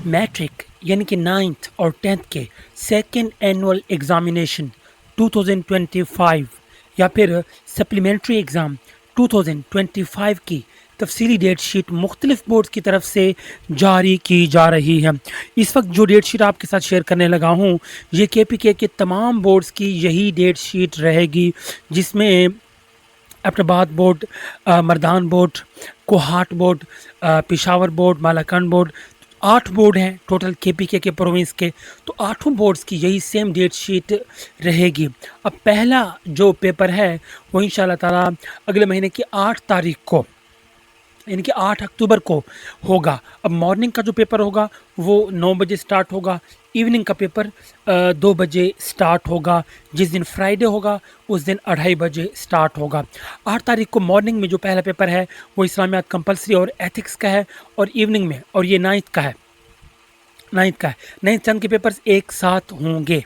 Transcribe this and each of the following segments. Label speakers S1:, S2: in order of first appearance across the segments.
S1: Matric यानी कि 9th और 10th के सेकेंड एनुअल एग्ज़ामिनेशन 2025 या फिर सप्लीमेंट्री एग्ज़ाम 2025 की तफसीली डेट शीट मुख्तलिफ बोर्ड्स की तरफ से जारी की जा रही है। इस वक्त जो डेट शीट आपके साथ शेयर करने लगा हूँ, ये KPK के तमाम बोर्ड्स की यही डेट शीट रहेगी, जिसमें Abbottabad board, Mardan board, Kohat board, Peshawar board, Malakand board, 8 board हैं टोटल KPK के प्रोविंस के। तो आठों बोर्ड्स की यही सेम डेट शीट रहेगी। अब पहला जो पेपर है वो इंशाल्लाह ताला अगले महीने की 8 तारीख को यानी कि 8 अक्टूबर को होगा। अब मॉर्निंग का जो पेपर होगा वो 9 बजे स्टार्ट होगा, इवनिंग का पेपर 2 बजे स्टार्ट होगा। जिस दिन फ्राइडे होगा उस दिन 2:30 बजे स्टार्ट होगा। 8 तारीख को मॉर्निंग में जो पहला पेपर है वो इस्लामियात कंपलसरी और एथिक्स का है, और इवनिंग में, और ये 9th का है, 9th 10th के पेपर्स एक साथ होंगे।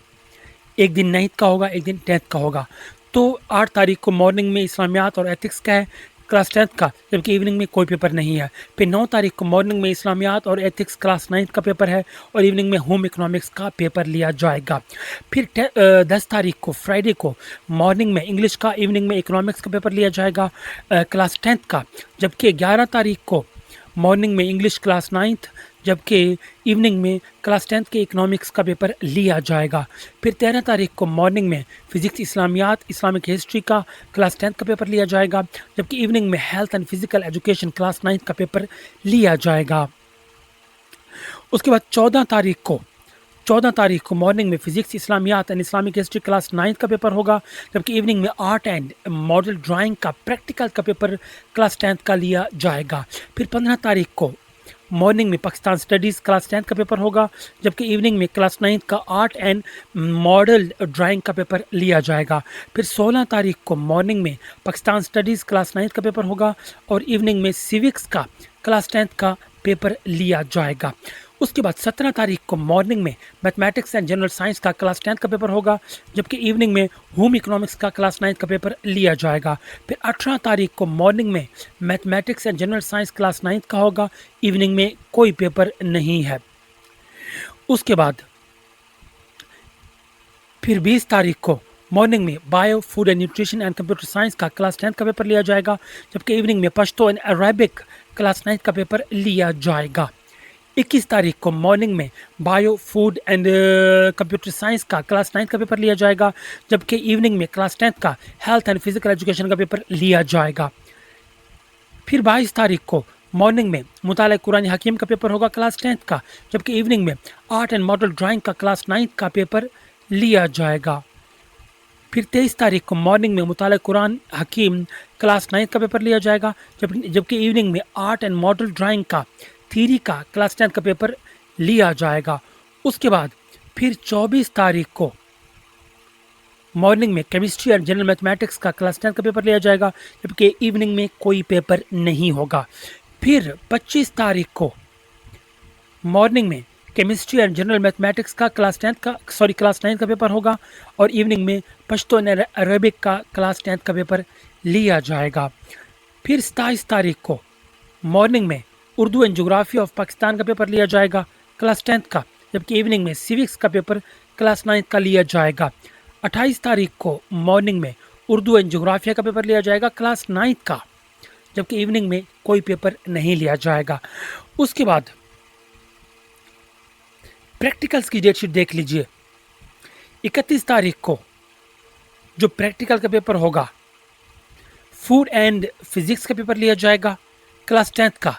S1: एक दिन 9th का होगा, एक दिन 10th का होगा। तो 8 तारीख को मॉर्निंग में इस्लामियात और एथिक्स का है क्लास 10th का, जबकि इवनिंग में कोई पेपर नहीं है। फिर 9 तारीख को मॉर्निंग में इस्लामियात और एथिक्स क्लास 9th का पेपर है, और इवनिंग में होम इकोनॉमिक्स का पेपर लिया जाएगा। फिर 10 तारीख को फ्राइडे को मॉर्निंग में इंग्लिश का, इवनिंग में इकोनॉमिक्स का पेपर लिया जाएगा क्लास 10th का। जबकि 11 तारीख को मॉर्निंग में इंग्लिश क्लास 9th, जबकि इवनिंग में क्लास 10th के इकोनॉमिक्स का पेपर लिया जाएगा। फिर 13 तारीख को मॉर्निंग में फ़िज़िक्स, इस्लामियात, इस्लामिक हिस्ट्री का क्लास 10th का पेपर लिया जाएगा, जबकि इवनिंग में health and physical education class 9th का पेपर लिया जाएगा। उसके बाद 14 तारीख को मॉर्निंग में physics, Islamiat and Islamic history class 9th का पेपर होगा, जबकि इवनिंग में आर्ट एंड मॉडल ड्राइंग का प्रैक्टिकल का पेपर क्लास 10th का लिया जाएगा। फिर 15 तारीख को मॉर्निंग में पाकिस्तान स्टडीज़ क्लास 10th का पेपर होगा, जबकि इवनिंग में क्लास 9th का आर्ट एंड मॉडल ड्राइंग का पेपर लिया जाएगा। फिर 16 तारीख को मॉर्निंग में पाकिस्तान स्टडीज़ क्लास 9th का पेपर होगा, और इवनिंग में सिविक्स का क्लास 10th का पेपर लिया जाएगा। उसके बाद 17 तारीख को मॉर्निंग में मैथमेटिक्स एंड जनरल साइंस का क्लास 10th का पेपर होगा, जबकि इवनिंग में होम इकोनॉमिक्स का क्लास 9th का पेपर लिया जाएगा। फिर 18 तारीख को मॉर्निंग में mathematics and general science class 9th का होगा, इवनिंग में कोई पेपर नहीं है। उसके बाद फिर 20 तारीख को मॉर्निंग में bio, food and nutrition and computer science का क्लास 10th का पेपर लिया जाएगा, जबकि इवनिंग में Pashto and Arabic class 9th का पेपर लिया जाएगा। 21 तारीख को मॉर्निंग में bio, food and computer science का क्लास 9th का पेपर लिया जाएगा, जबकि इवनिंग में क्लास 10th का हेल्थ एंड फिजिकल एजुकेशन का पेपर लिया जाएगा। फिर 22 तारीख को मॉर्निंग में मुताला कुरान हकीम का पेपर होगा क्लास 10th का, जबकि इवनिंग में आर्ट एंड मॉडल ड्राइंग का क्लास 9th का पेपर लिया जाएगा। फिर 23 तारीख को मॉर्निंग में मुताला कुरान हकीम क्लास 9th का पेपर लिया जाएगा, जबकि इवनिंग में आर्ट एंड मॉडल ड्राइंग का थ्योरी का क्लास 10th का पेपर लिया जाएगा। उसके बाद फिर 24 तारीख को मॉर्निंग में केमिस्ट्री और जनरल मैथमेटिक्स का क्लास 10th का पेपर लिया जाएगा, जबकि इवनिंग में कोई पेपर नहीं होगा। फिर 25 तारीख को मॉर्निंग में केमिस्ट्री एंड जनरल मैथमेटिक्स का क्लास 9th का पेपर होगा, और इवनिंग में पश्तो एंड अरबिक का क्लास 10th का पेपर लिया जाएगा। फिर 27 तारीख को मॉर्निंग में Urdu and geography of Pakistan का पेपर लिया जाएगा क्लास 10th का, जबकि इवनिंग में सिविक्स का पेपर क्लास 9th का लिया जाएगा। 28 तारीख को मॉर्निंग में उर्दू एंड जोग्राफिया का पेपर लिया जाएगा क्लास 9th का, जबकि इवनिंग में कोई पेपर नहीं लिया जाएगा। उसके बाद प्रैक्टिकल्स की डेट शीट देख लीजिए। 31 तारीख को जो प्रैक्टिकल का पेपर होगा, फूड एंड फिजिक्स का पेपर लिया जाएगा क्लास 10th का।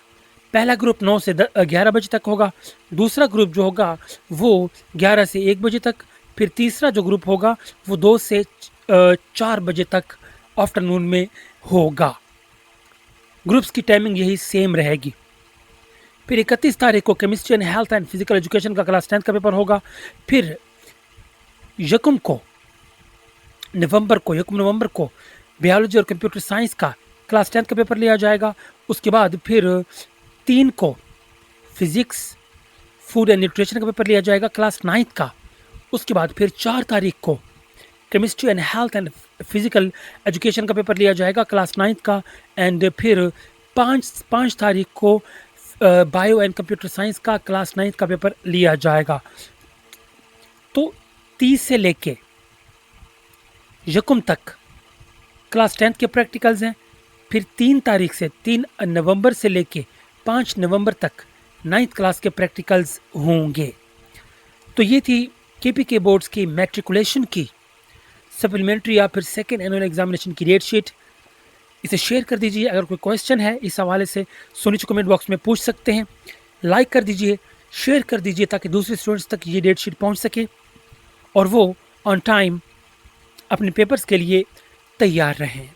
S1: पहला ग्रुप 9 से 11 बजे तक होगा, दूसरा ग्रुप जो होगा वो 11 से 1 बजे तक, फिर तीसरा जो ग्रुप होगा वो 2 से 4 बजे तक आफ्टरनून में होगा। ग्रुप्स की टाइमिंग यही सेम रहेगी। फिर 31 तारीख को chemistry and health and physical education का क्लास 10th का पेपर होगा। फिर 1 नवंबर को बायोलॉजी और कंप्यूटर साइंस का क्लास 10th का पेपर लिया जाएगा। उसके बाद फिर 3 को फिजिक्स, फूड एंड न्यूट्रिशन का पेपर लिया जाएगा क्लास 9th का। उसके बाद फिर 4 तारीख को chemistry and health and physical education का पेपर लिया जाएगा क्लास 9th का। एंड फिर 5 तारीख को बायो एंड कंप्यूटर साइंस का क्लास 9 का पेपर लिया जाएगा। तो 30 से लेके यकम तक क्लास 10 के प्रैक्टिकल्स हैं। फिर 3 नवंबर से लेके 5 नवंबर तक 9th क्लास के प्रैक्टिकल्स होंगे। तो ये थी केपीके बोर्ड्स की मैट्रिकुलेशन की सप्लीमेंट्री या फिर सेकेंड एनुअल एग्जामिनेशन की डेट शीट। इसे शेयर कर दीजिए। अगर कोई क्वेश्चन है इस हवाले से सो नीचे कमेंट बॉक्स में पूछ सकते हैं। लाइक कर दीजिए, शेयर कर दीजिए ताकि दूसरे स्टूडेंट्स तक ये डेट शीट पहुंच सके और वो ऑन टाइम अपने पेपर्स के लिए तैयार रहें।